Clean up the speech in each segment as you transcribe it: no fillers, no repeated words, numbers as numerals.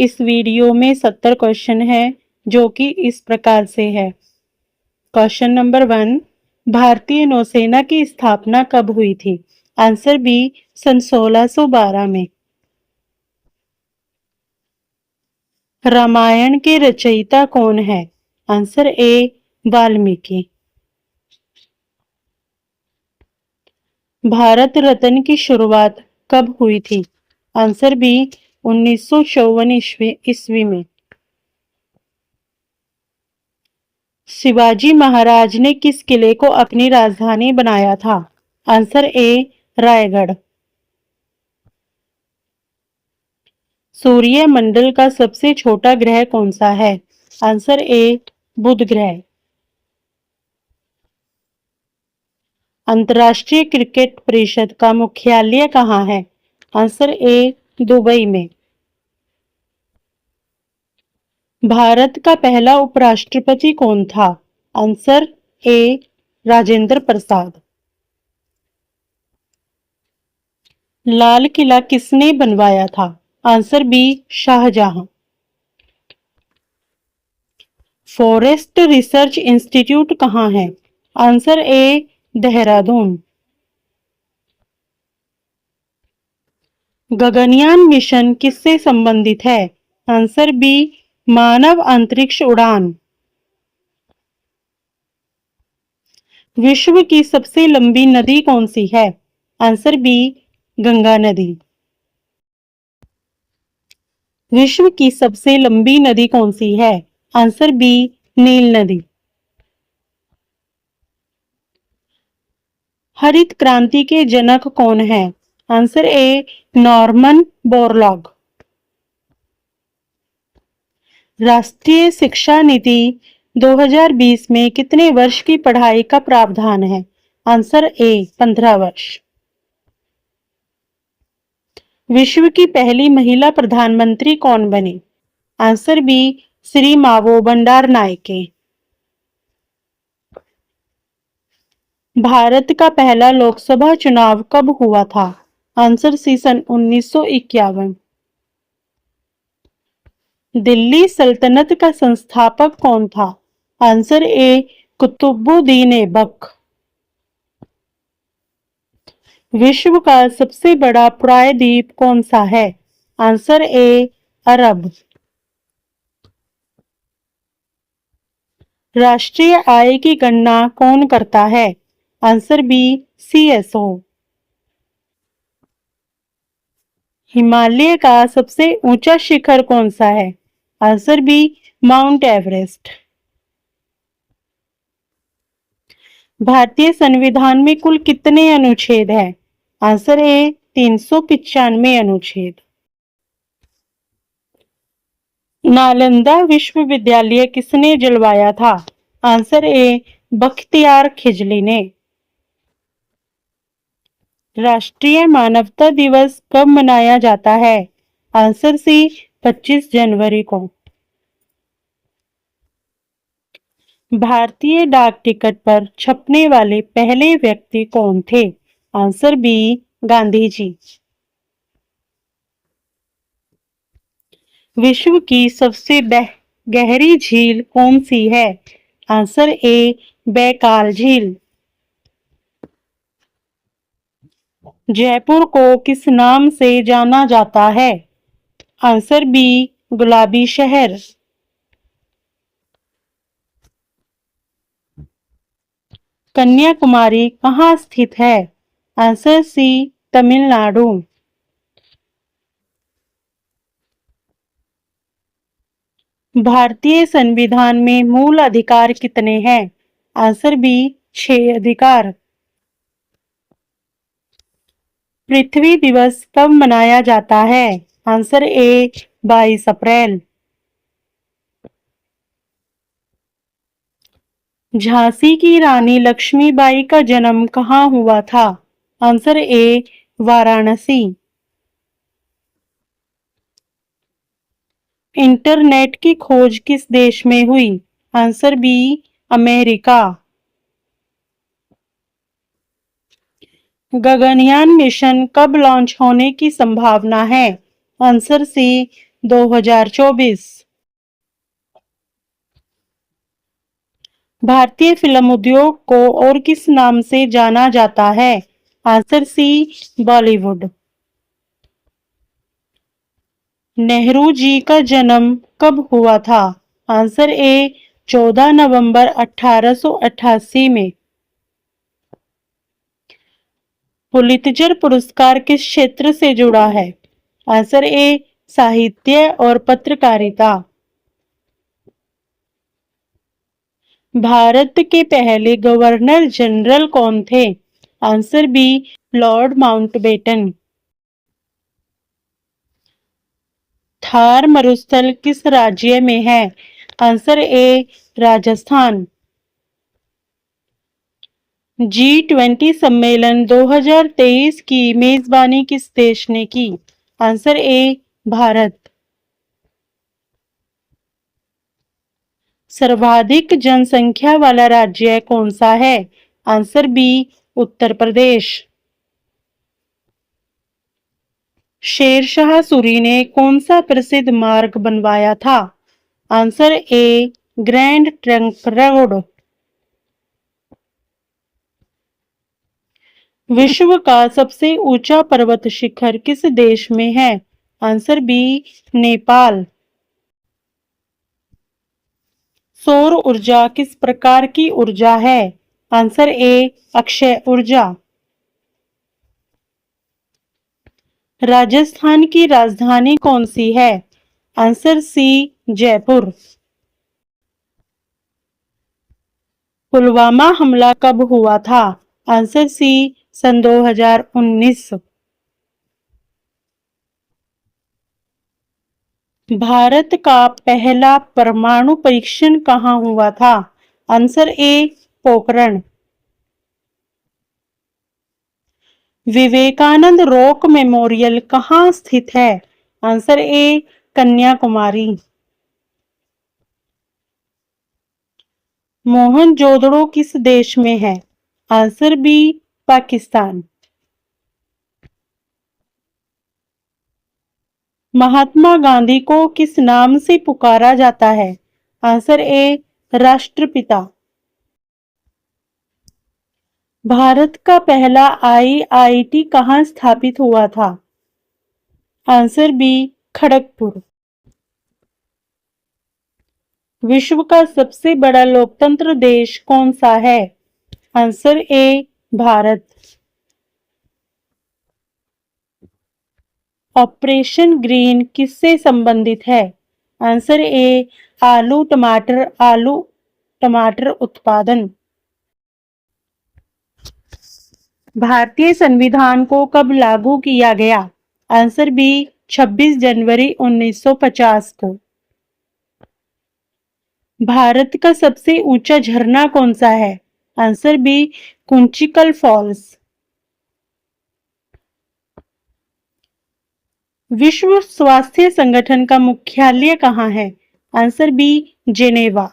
इस वीडियो में 70 क्वेश्चन है जो कि इस प्रकार से है। क्वेश्चन नंबर 1, भारतीय नौसेना की स्थापना कब हुई थी? आंसर बी, सन 1612 में। रामायण के रचयिता कौन है? Answer A, Valmiki. भारत रत्न की शुरुआत कब हुई थी? आंसर बी, 1954 ईस्वी में। शिवाजी महाराज ने किस किले को अपनी राजधानी बनाया था? आंसर ए, रायगढ़। सूर्यमंडल का सबसे छोटा ग्रह कौन सा है? आंसर ए, बुध ग्रह। अंतर्राष्ट्रीय क्रिकेट परिषद का मुख्यालय कहाँ है? आंसर ए, दुबई में। भारत का पहला उपराष्ट्रपति कौन था? आंसर ए, राजेंद्र प्रसाद। लाल किला किसने बनवाया था? Answer B, Shahjahan. Forest research institute कहाँ है? Answer A, Dehradun. Gaganyaan mission किससे संबंधित है? आंसर बी, मानव अंतरिक्ष उड़ान। विश्व की सबसे लंबी नदी कौन सी है? आंसर बी, गंगा नदी। विश्व की सबसे लंबी नदी कौन सी है? आंसर बी, नील नदी। हरित क्रांति के जनक कौन है? आंसर ए, नॉर्मन बोरलॉग। राष्ट्रीय शिक्षा नीति 2020 में कितने वर्ष की पढ़ाई का प्रावधान है? आंसर ए, 15 वर्ष। विश्व की पहली महिला प्रधानमंत्री कौन बनी? आंसर बी, श्री मावो बंडार नायके। भारत का पहला लोकसभा चुनाव कब हुआ था? आंसर सी, सन 1951। दिल्ली सल्तनत का संस्थापक कौन था? Answer A, Qutubuddin Aibak. विश्व का सबसे बड़ा प्रायद्वीप कौन सा है? Answer A, Arab. राष्ट्रीय आय की गणना कौन करता है? Answer B, CSO। हिमालय का सबसे ऊंचा शिखर कौन सा है? Answer B, mount Everest. भारतीय संविधान में कुल कितने अनुच्छेद हैं? आंसर ए, 395 अनुच्छेद। नालंदा विश्वविद्यालय किसने जलवाया था? आंसर ए, बख्तियार खिजली ने। राष्ट्रीय मानवता दिवस कब मनाया जाता है? आंसर सी, 25 जनवरी को। भारतीय डाक टिकट पर छपने वाले पहले व्यक्ति कौन थे? Answer B, Gandhi ji. विश्व की सबसे गहरी झील कौन सी है? आंसर ए, बैकाल झील। जयपुर को किस नाम से जाना जाता है? आंसर बी, गुलाबी शहर। कन्याकुमारी कहाँ स्थित है? Answer C, Tamil Nadu. भारतीय संविधान में मूल अधिकार कितने हैं? आंसर बी, 6 अधिकार। पृथ्वी दिवस कब मनाया जाता है? आंसर ए, 22 अप्रैल। झांसी की रानी लक्ष्मीबाई का जन्म कहाँ हुआ था? आंसर ए, वाराणसी। इंटरनेट की खोज किस देश में हुई? Answer B, America. Gaganyaan mission कब लॉन्च होने की संभावना है? Answer C, 2024। भारतीय फिल्म उद्योग को और किस नाम से जाना जाता है? Answer C, Bollywood. नेहरू जी का जन्म कब हुआ था? आंसर ए, 14 नवंबर 1888 में। पुलित्जर पुरस्कार किस क्षेत्र से जुड़ा है? आंसर ए, साहित्य और पत्रकारिता। भारत के पहले गवर्नर जनरल कौन थे? Answer B, lord Mountbatten. Thar मरुस्थल किस राज्य में है? आंसर ए, राजस्थान। G20 सम्मेलन 2023 की मेजबानी किस देश ने की? Answer A, Bharat. सर्वाधिक जनसंख्या वाला राज्य कौन सा है? Answer B, Uttar Pradesh. शेरशाह सूरी ने कौन सा प्रसिद्ध मार्ग बनवाया था? आंसर ए, ग्रैंड ट्रंक रोड। विश्व का सबसे ऊंचा पर्वत शिखर किस देश में है? Answer B, Nepal. सौर ऊर्जा किस प्रकार की ऊर्जा है? आंसर ए, अक्षय ऊर्जा। राजस्थान की राजधानी कौन सी है? आंसर सी, जयपुर। पुलवामा हमला कब हुआ था? आंसर सी, सन 2019। भारत का पहला परमाणु परीक्षण कहाँ हुआ था? Answer A, Pokhran. Vivekananda rock memorial कहाँ स्थित है? आंसर ए, कन्याकुमारी। मोहनजोदड़ो किस देश में है? Answer B, Pakistan. महात्मा गांधी को किस नाम से पुकारा जाता है? आंसर ए, राष्ट्रपिता। भारत का पहला IIT कहाँ स्थापित हुआ था? Answer B, Kharagpur. विश्व का सबसे बड़ा लोकतंत्र देश कौन सा है? Answer A, Bharat. Operation green किससे संबंधित है? आंसर ए, आलू टमाटर उत्पादन। भारतीय संविधान को कब लागू किया गया? आंसर बी, 26 जनवरी 1950 को। भारत का सबसे ऊंचा झरना कौन सा है? Answer B, Kunchikal falls. विश्व स्वास्थ्य संगठन का मुख्यालय कहाँ है? Answer B, Geneva.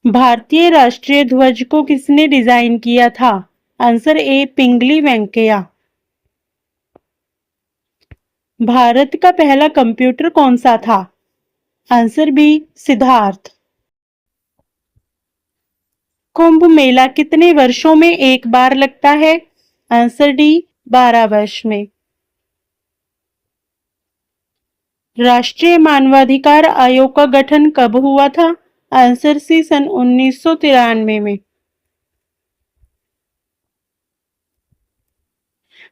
भारतीय राष्ट्रीय ध्वज को किसने डिजाइन किया था? Answer A, Pingali Venkayya. भारत का पहला कंप्यूटर कौन सा था? Answer B, Siddharth. कुंभ मेला कितने वर्षों में एक बार लगता है? आंसर डी, 12 वर्ष में। राष्ट्रीय मानवाधिकार आयोग का गठन कब हुआ था? आंसर सी, सन 1993 में।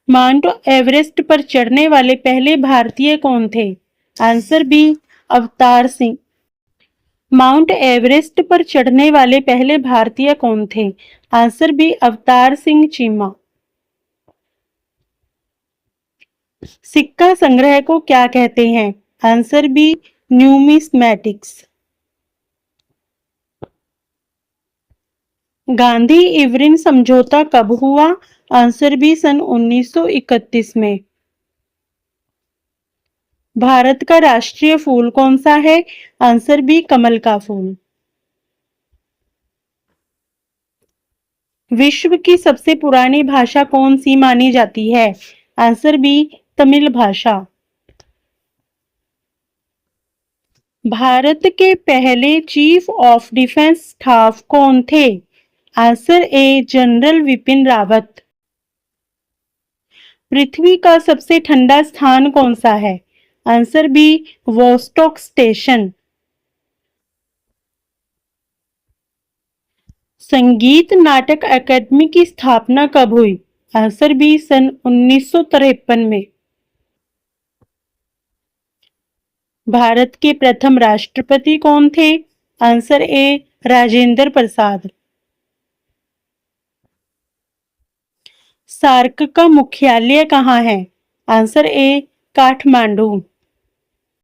माउंट एवरेस्ट पर चढ़ने वाले पहले भारतीय कौन थे? Answer B, Avtar Singh. Mount Everest पर चढ़ने वाले पहले भारतीय कौन थे? Answer B, Avtar Singh Cheema. सिक्का संग्रह को क्या कहते हैं? Answer B, numismatics. Gandhi Irwin समझौता कब हुआ? आंसर बी, सन 1931 में। भारत का राष्ट्रीय फूल कौन सा है? आंसर बी, कमल का फूल। विश्व की सबसे पुरानी भाषा कौन सी मानी जाती है? आंसर बी, तमिल भाषा। भारत के पहले चीफ ऑफ डिफेंस स्टाफ कौन थे? Answer A general Bipin Rawat. पृथ्वी का सबसे ठंडा स्थान कौन सा है? Answer B Vostok station. Sangeet Natak अकादमी की स्थापना कब हुई? आंसर बी सन 1953 में। भारत के प्रथम राष्ट्रपति कौन थे? Answer A Rajendra Prasad. SAARC का मुख्यालय कहाँ है? Answer A Kathmandu.